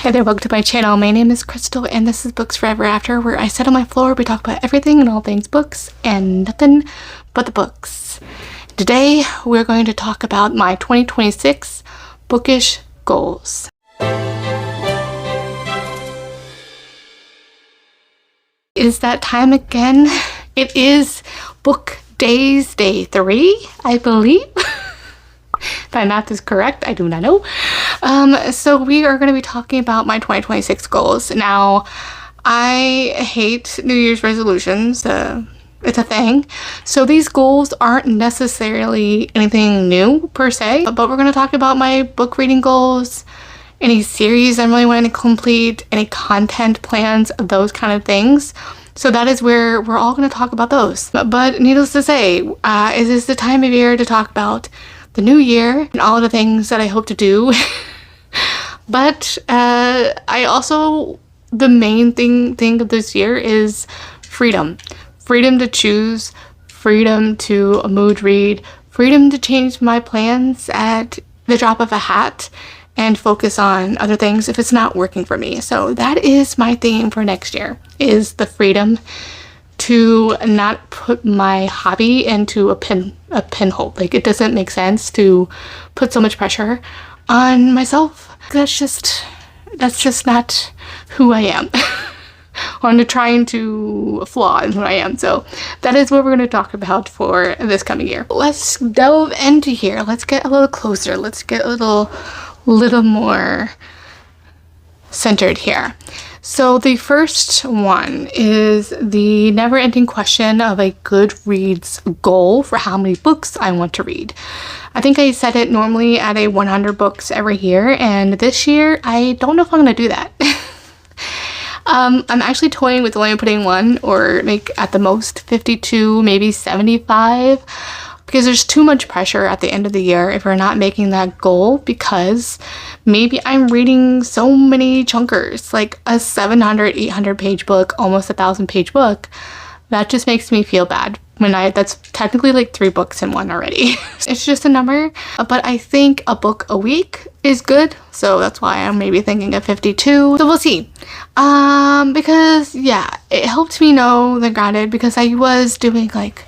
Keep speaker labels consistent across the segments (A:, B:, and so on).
A: Hi there, welcome to my channel. My name is Crystal and this is Books Forever After, where I sit on my floor, we talk about everything and all things books and nothing but the books. Today we're going to talk about my 2026 bookish goals. Is that time again? It is BOOKDAZE Day 3, I believe. If my math is correct, I do not know. So we are going to be talking about my 2026 goals. Now, I hate New Year's resolutions. It's a thing. So these goals aren't necessarily anything new per se, but we're going to talk about my book reading goals, any series I'm really wanting to complete, any content plans, those kind of things. So that is where we're all going to talk about those. But needless to say, is this the time of year to talk about the new year and all of the things that I hope to do. But I also, the main thing of this year is freedom. Freedom to choose, freedom to mood read, freedom to change my plans at the drop of a hat and focus on other things if it's not working for me. So that is my theme for next year, is the freedom to not put my hobby into a pinhole. Like, it doesn't make sense to put so much pressure on myself. That's just not who I am. Or I'm trying to flaw in who I am. So that is what we're going to talk about for this coming year. Let's delve into here. Let's get a little closer. Let's get a little more centered here. So the first one is the never-ending question of a Goodreads goal for how many books I want to read. I think I set it normally at a 100 books every year, and this year I don't know if I'm going to do that. I'm actually toying with only putting one, or like at the most 52, maybe 75. Because there's too much pressure at the end of the year if we're not making that goal, because maybe I'm reading so many chunkers, like a 700, 800 page book, almost 1,000 page book. That just makes me feel bad when that's technically like 3 books in one already. It's just a number, but I think a book a week is good. So that's why I'm maybe thinking of 52. So we'll see. Because yeah, it helped me know the granted, because I was doing like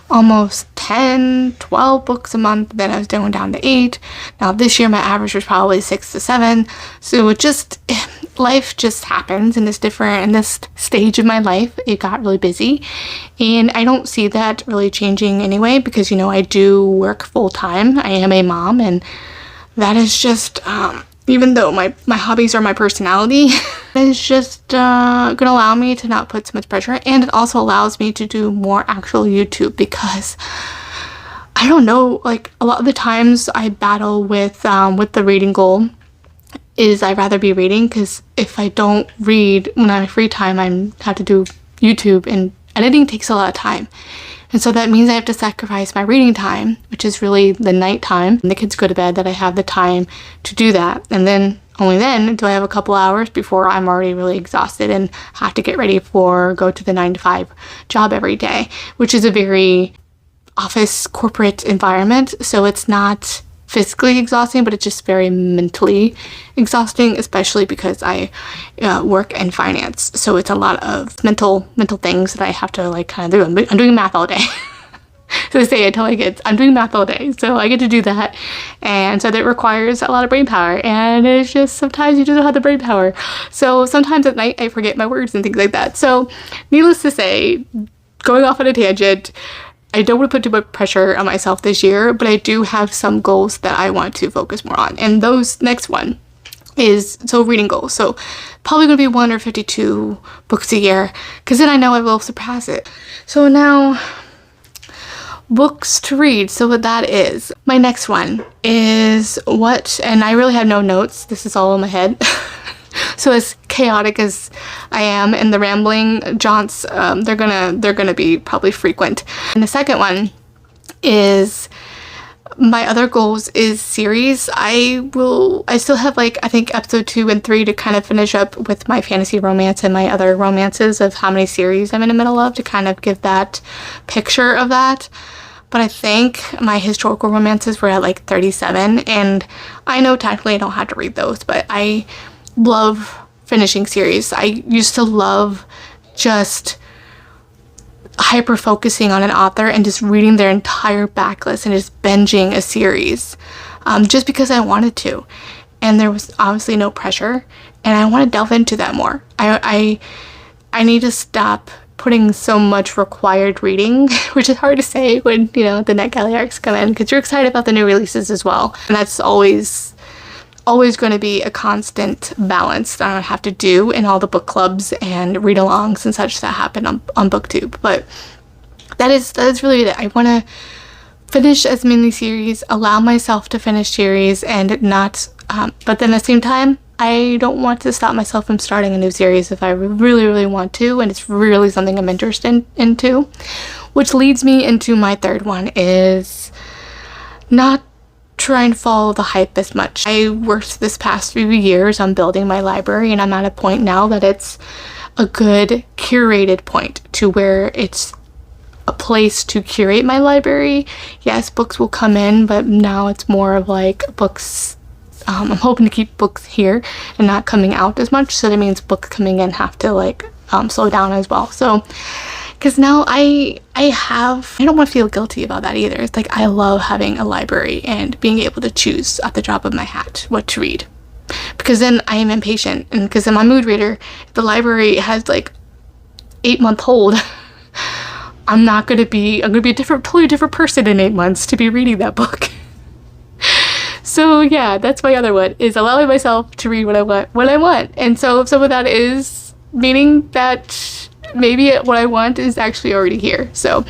A: almost 10, 12 books a month, then I was going down to 8. Now this year my average was probably 6 to 7. So it just, life just happens in this stage of my life. It got really busy, and I don't see that really changing anyway, because you know, I do work full time. I am a mom, and that is just even though my hobbies are my personality, it's just gonna allow me to not put so much pressure, and it also allows me to do more actual YouTube, because I don't know, like a lot of the times I battle with the reading goal is I'd rather be reading, because if I don't read when I have free time, I have to do YouTube, and editing takes a lot of time. And so that means I have to sacrifice my reading time, which is really the night time. When the kids go to bed, that I have the time to do that. And then, only then, do I have a couple hours before I'm already really exhausted and have to get ready for go to the 9 to 5 job every day, which is a very office corporate environment. So it's not physically exhausting, but it's just very mentally exhausting, especially because I work in finance. So it's a lot of mental things that I have to like kind of do. I'm doing math all day. So I say, I tell my kids, I'm doing math all day. So I get to do that. And so that requires a lot of brain power. And it's just, sometimes you just don't have the brain power. So sometimes at night I forget my words and things like that. So needless to say, going off on a tangent, I don't want to put too much pressure on myself this year, but I do have some goals that I want to focus more on. And those next one is, so reading goals. So probably going to be 1 or 52 books a year, because then I know I will surpass it. So now, books to read. So what that is, my next one is and I really have no notes. This is all in my head. So as chaotic as I am, and the rambling jaunts, they're gonna be probably frequent. And the second one is, my other goals is series. I still have like, I think episode 2 and 3 to kind of finish up with my fantasy romance and my other romances of how many series I'm in the middle of, to kind of give that picture of that. But I think my historical romances were at like 37, and I know technically I don't have to read those, but I love finishing series. I used to love just hyper focusing on an author and just reading their entire backlist and just binging a series, just because I wanted to, and there was obviously no pressure, and I want to delve into that more. I need to stop putting so much required reading, which is hard to say when, you know, the NetGalley arcs come in, because you're excited about the new releases as well, and that's always going to be a constant balance that I have to do in all the book clubs and read-alongs and such that happen on BookTube. But that is really it. I want to finish as many series, allow myself to finish series, and not but then at the same time, I don't want to stop myself from starting a new series if I really want to, and it's really something I'm interested into. Which leads me into my third one, is not try and follow the hype as much. I worked this past few years on building my library, and I'm at a point now that it's a good curated point to where it's a place to curate my library. Yes, books will come in, but now it's more of like books. I'm hoping to keep books here and not coming out as much, so that means books coming in have to like slow down as well. So because now I don't want to feel guilty about that either. It's like I love having a library and being able to choose at the drop of my hat what to read, because then I am impatient, and because in my mood reader, the library has like 8-month hold. I'm going to be a totally different person in 8 months to be reading that book. So yeah, that's my other one, is allowing myself to read what I want. And so some of that is meaning that maybe what I want is actually already here. So,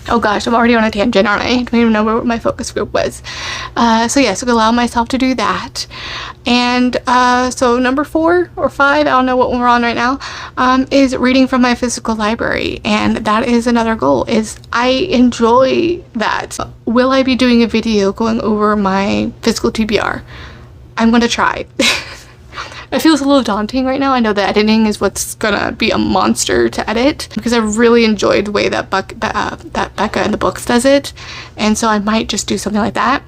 A: oh gosh, I'm already on a tangent, aren't I? I don't even know what my focus group was. So allow myself to do that. And so number 4 or 5, I don't know what we're on right now, is reading from my physical library. And that is another goal, is I enjoy that. Will I be doing a video going over my physical TBR? I'm going to try. It feels a little daunting right now. I know that editing is what's gonna be a monster to edit, because I really enjoyed the way that Becca in the books does it, and so I might just do something like that.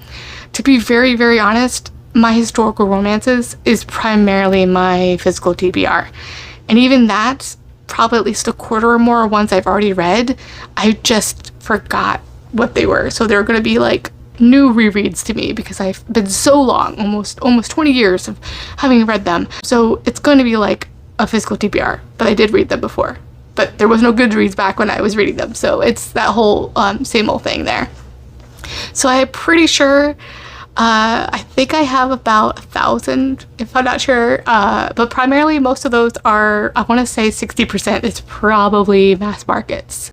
A: To be very honest, my historical romances is primarily my physical TBR, and even that, probably at least a quarter or more ones I've already read, I just forgot what they were. So they're gonna be like new rereads to me, because I've been so long, almost 20 years of having read them. So it's going to be like a physical TBR, but I did read them before, but there was no Goodreads back when I was reading them, so it's that whole same old thing there. So I'm pretty sure I think I have about 1,000, if I'm not sure, but primarily most of those are, I want to say 60% is probably mass markets.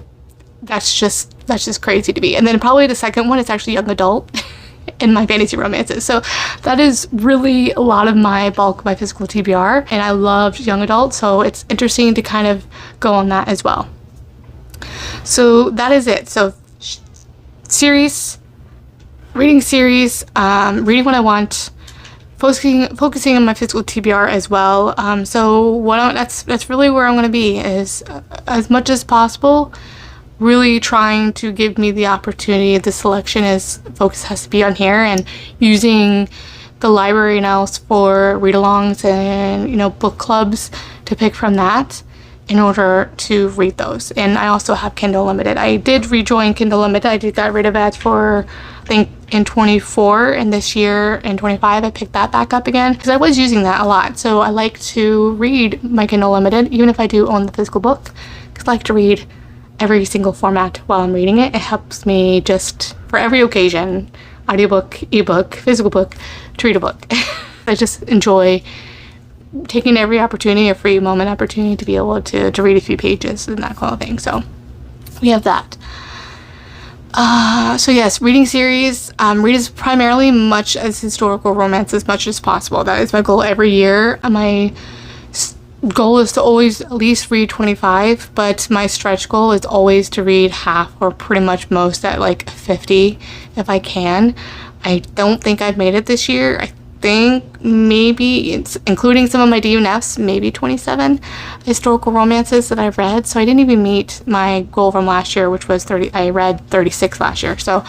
A: That's just crazy to me. And then probably the second one is actually young adult in my fantasy romances. So that is really a lot of my bulk of my physical TBR, and I love young adult, so it's interesting to kind of go on that as well. So that is it. So series, reading reading what I want, focusing on my physical TBR as well. So that's really where I'm going to be, is as much as possible really trying to give me the opportunity. The selection focus has to be on here, and using the library now for read-alongs and, you know, book clubs to pick from that in order to read those. And I also have Kindle Unlimited. I did rejoin Kindle Unlimited. I got rid of ads for, I think, in 24, and this year in 25 I picked that back up again, because I was using that a lot. So I like to read my Kindle Unlimited, even if I do own the physical book, because I like to read every single format while I'm reading it. It helps me just for every occasion, audiobook, ebook, physical book, to read a book. I just enjoy taking every opportunity, a free moment opportunity, to be able to read a few pages and that kind of thing. So we have that. So yes, reading series, read as primarily much as historical romance as much as possible. That is my goal every year. My goal is to always at least read 25, but my stretch goal is always to read half, or pretty much most, at like 50 if I can. I don't think I've made it this year. I think maybe it's including some of my DNFs, maybe 27 historical romances that I've read. So I didn't even meet my goal from last year, which was 30. I read 36 last year. So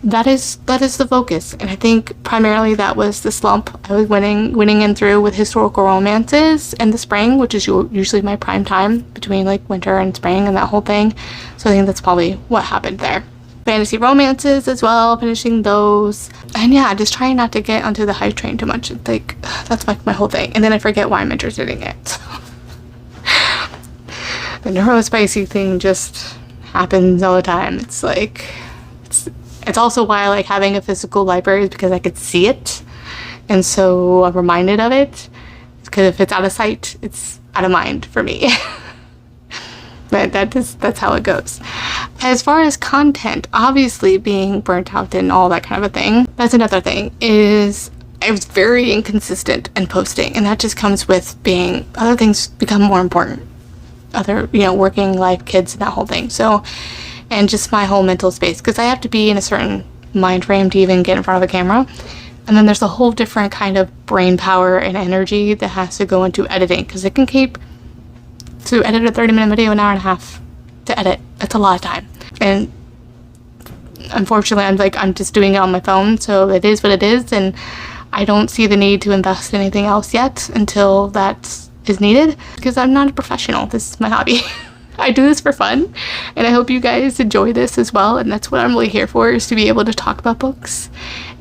A: that is the focus. And I think primarily that was the slump I was winning in through with historical romances in the spring, which is usually my prime time between like winter and spring and that whole thing. So I think that's probably what happened there. Fantasy romances as well, finishing those. And yeah, just trying not to get onto the hype train too much. It's like, that's my whole thing. And then I forget why I'm interested in it. So. The neurospicy thing just happens all the time. It's like, it's also why I like having a physical library, is because I could see it. And so I'm reminded of it. Because if it's out of sight, it's out of mind for me. But that's how it goes. As far as content, obviously being burnt out and all that kind of a thing, that's another thing, is I was very inconsistent in posting, and that just comes with being, other things become more important. Other, working life, kids, and that whole thing. So, and just my whole mental space, because I have to be in a certain mind frame to even get in front of a camera. And then there's a whole different kind of brain power and energy that has to go into editing, because it can keep, to edit a 30-minute video, an hour and a half to edit. That's a lot of time. And unfortunately, I'm just doing it on my phone, so it is what it is, and I don't see the need to invest in anything else yet until that is needed, because I'm not a professional. This is my hobby. I do this for fun, and I hope you guys enjoy this as well, and that's what I'm really here for, is to be able to talk about books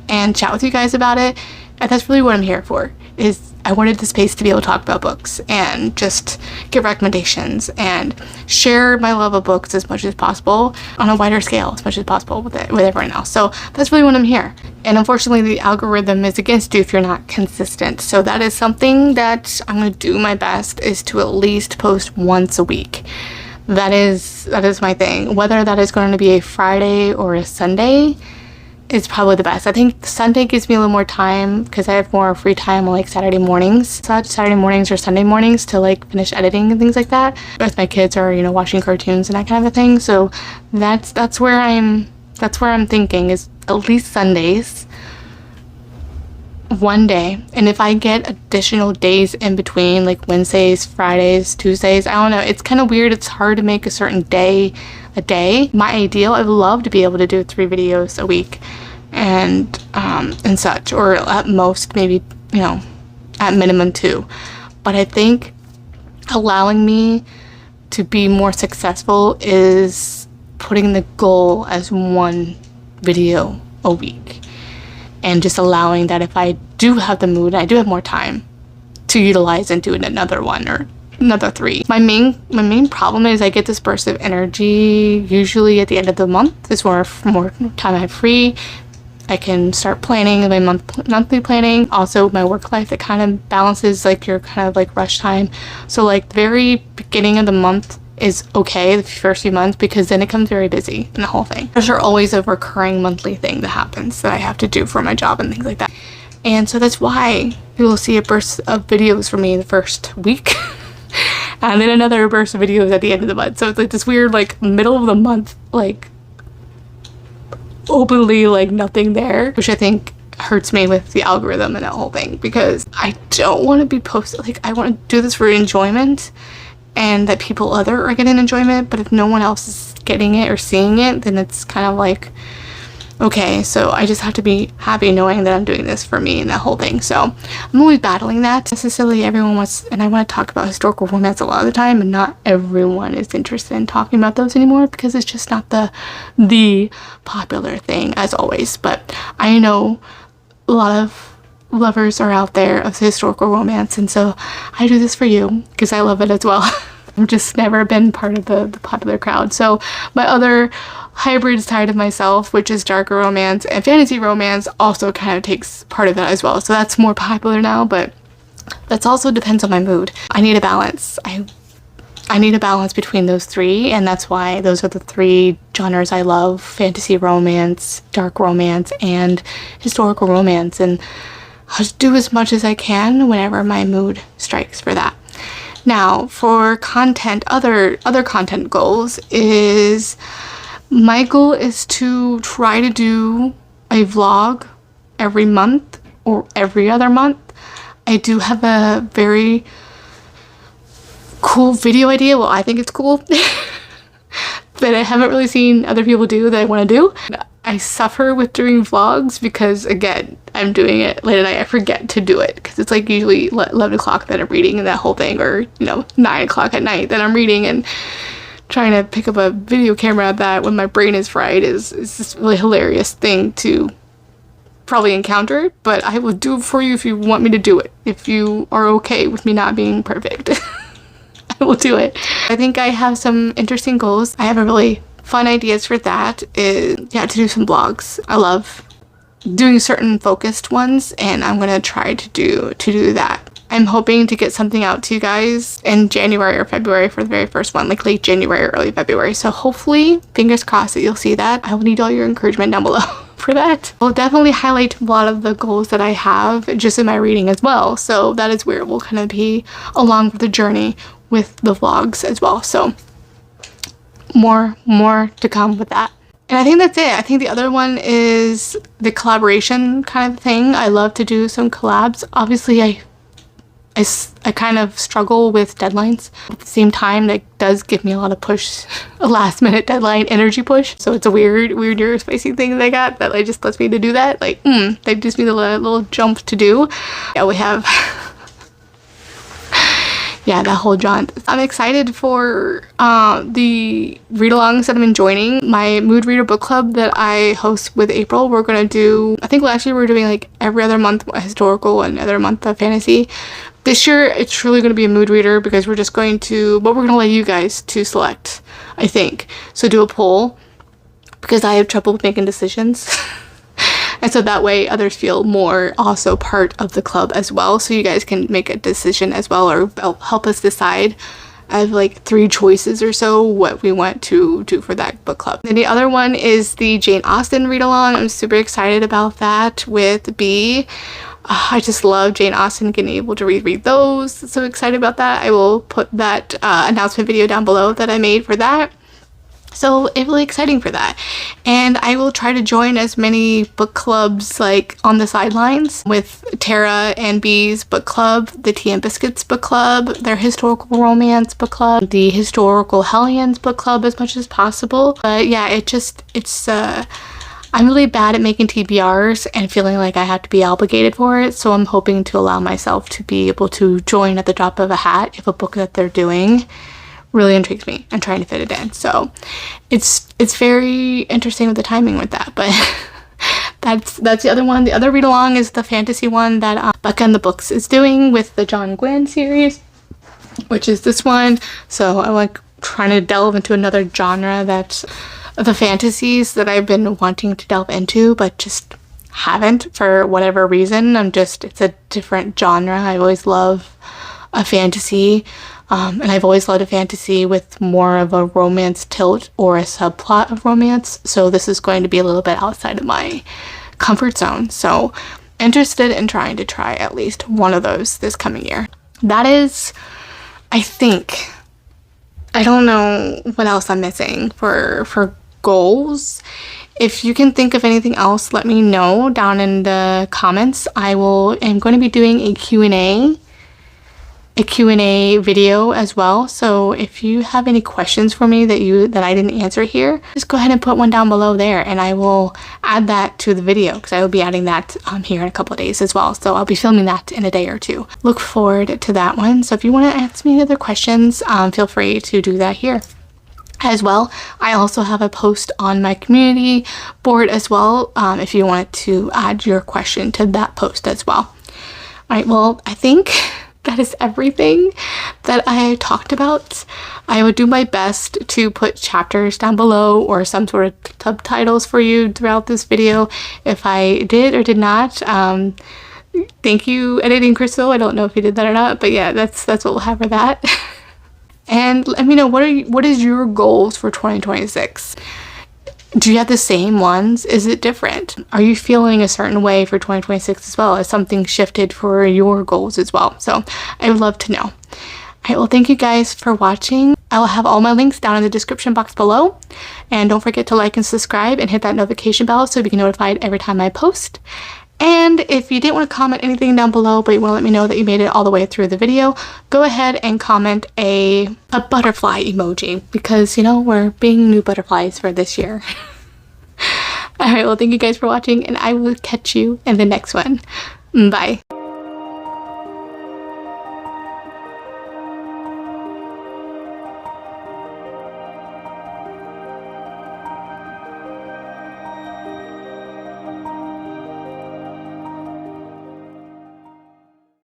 A: and chat with you guys about it. And that's really what I'm here for, is I wanted the space to be able to talk about books and just give recommendations and share my love of books as much as possible on a wider scale, as much as possible with everyone else. So that's really when I'm here. And unfortunately, the algorithm is against you if you're not consistent. So that is something that I'm going to do my best, is to at least post once a week. That is my thing. Whether that is going to be a Friday or a Sunday is probably the best. I think Sunday gives me a little more time, because I have more free time on like Saturday mornings. Saturday mornings or Sunday mornings to like finish editing and things like that. As my kids are, watching cartoons and that kind of a thing. So that's where I'm thinking, is at least Sundays, one day. And if I get additional days in between, like Wednesdays, Fridays, Tuesdays, I don't know, it's kind of weird. It's hard to make a certain day a day. My ideal, I would love to be able to do 3 videos a week and such, or at most maybe, at minimum 2. But I think allowing me to be more successful is putting the goal as 1 video a week, and just allowing that if I do have the mood, I do have more time to utilize and do another one or another 3. My main problem is I get this burst of energy usually at the end of the month. Is more time I have free. I can start planning my monthly planning. Also my work life, that kind of balances like your kind of like rush time. So like the very beginning of the month is okay, the first few months, because then it becomes very busy and the whole thing. There's always a recurring monthly thing that happens that I have to do for my job and things like that. And so that's why you'll see a burst of videos from me in the first week. And then another burst of videos at the end of the month. So it's like this weird, like, middle of the month, like, openly, like, nothing there. Which I think hurts me with the algorithm and that whole thing. Because I don't want to be posted. Like, I want to do this for enjoyment. And that people other are getting enjoyment. But if no one else is getting it or seeing it, then it's kind of like, okay, so I just have to be happy knowing that I'm doing this for me and that whole thing. So I'm always battling that. Necessarily everyone wants, and I want to talk about historical romance a lot of the time, and not everyone is interested in talking about those anymore, because it's just not the popular thing, as always. But I know a lot of lovers are out there of historical romance, and so I do this for you because I love it as well. I've just never been part of the popular crowd. So my other hybrid side of myself, which is darker romance and fantasy romance, also kind of takes part of that as well. So that's more popular now, but that also depends on my mood. I need a balance. I need a balance between those 3, and that's why those are the 3 genres I love: fantasy romance, dark romance, and historical romance. And I'll just do as much as I can whenever my mood strikes for that. Now, for content, other content goals is, my goal is to try to do a vlog every month or every other month. I do have a very cool video idea. Well, I think it's cool. That I haven't really seen other people do that I want to do. I suffer with doing vlogs because, again, I'm doing it late at night. I forget to do it because it's like usually 11 o'clock that I'm reading and that whole thing, or, you know, 9 o'clock at night that I'm reading, and trying to pick up a video camera at that when my brain is fried is this really hilarious thing to probably encounter. But I will do it for you if you want me to do it. If you are okay with me not being perfect, I will do it. I think I have some interesting goals. I have a really fun ideas for that is, yeah, to do some vlogs. I love doing certain focused ones, and I'm gonna try to do that. I'm hoping to get something out to you guys in January or February for the very first one, like late January or early February. So hopefully, fingers crossed that you'll see that. I will need all your encouragement down below for that. I'll definitely highlight a lot of the goals that I have just in my reading as well. So that is where it will kind of be along with the journey with the vlogs as well. So more to come with that. And I think that's it. I think the other one is the collaboration kind of thing. I love to do some collabs. Obviously, I kind of struggle with deadlines. At the same time, that does give me a lot of push, a last minute deadline energy push. So it's a weird spicy thing that I got that like just lets me to do that. Like, they just need a little jump to do. Yeah, we have yeah, that whole jaunt. I'm excited for the read-alongs that I've been joining. My Mood Reader book club that I host with April, we're gonna do, I think last year we were doing like every other month a historical and other month of fantasy. This year it's truly gonna be a mood reader because we're just going to, but we're gonna let you guys to select, I think. So do a poll because I have trouble making decisions. And so that way others feel more also part of the club as well. So you guys can make a decision as well, or help us decide. I have like 3 choices or so what we want to do for that book club. And the other one is the Jane Austen read along. I'm super excited about that with B. I just love Jane Austen, getting able to read those. So excited about that. I will put that announcement video down below that I made for that. So it's really exciting for that. And I will try to join as many book clubs like on the sidelines with Tara and B's book club, the Tea and Biscuits book club, their historical romance book club, the historical Hellions book club as much as possible. But yeah, I'm really bad at making TBRs and feeling like I have to be obligated for it. So I'm hoping to allow myself to be able to join at the drop of a hat if a book that they're doing really intrigues me and trying to fit it in. So it's very interesting with the timing with that, but that's the other one. The other read along is the fantasy one that Becca and the Books is doing with the John Gwynne series, which is this one. So I'm like trying to delve into another genre that's the fantasies that I've been wanting to delve into but just haven't for whatever reason. It's a different genre. I always love a fantasy. And I've always loved a fantasy with more of a romance tilt or a subplot of romance. So this is going to be a little bit outside of my comfort zone. So interested in trying to try at least one of those this coming year. That is, I think, I don't know what else I'm missing for goals. If you can think of anything else, let me know down in the comments. I'm going to be doing a Q&A video as well. So if you have any questions for me that I didn't answer here, just go ahead and put one down below there and I will add that to the video because I will be adding that here in a couple of days as well. So I'll be filming that in a day or two. Look forward to that one. So if you want to ask me any other questions, feel free to do that here as well. I also have a post on my community board as well if you wanted to add your question to that post as well. All right, well, I think that is everything that I talked about. I would do my best to put chapters down below or some sort of subtitles for you throughout this video if I did or did not. Thank you, Editing Crystal. I don't know if you did that or not, but yeah, that's what we'll have for that. And let me know, what is your goals for 2026? Do you have the same ones? Is it different? Are you feeling a certain way for 2026 as well? Has something shifted for your goals as well? So I would love to know. All right, well, thank you guys for watching. I will have all my links down in the description box below. And don't forget to like and subscribe and hit that notification bell so you can get notified every time I post. And if you didn't want to comment anything down below, but you want to let me know that you made it all the way through the video, go ahead and comment a butterfly emoji because, you know, we're being new butterflies for this year. Alright, well, thank you guys for watching, and I will catch you in the next one. Bye.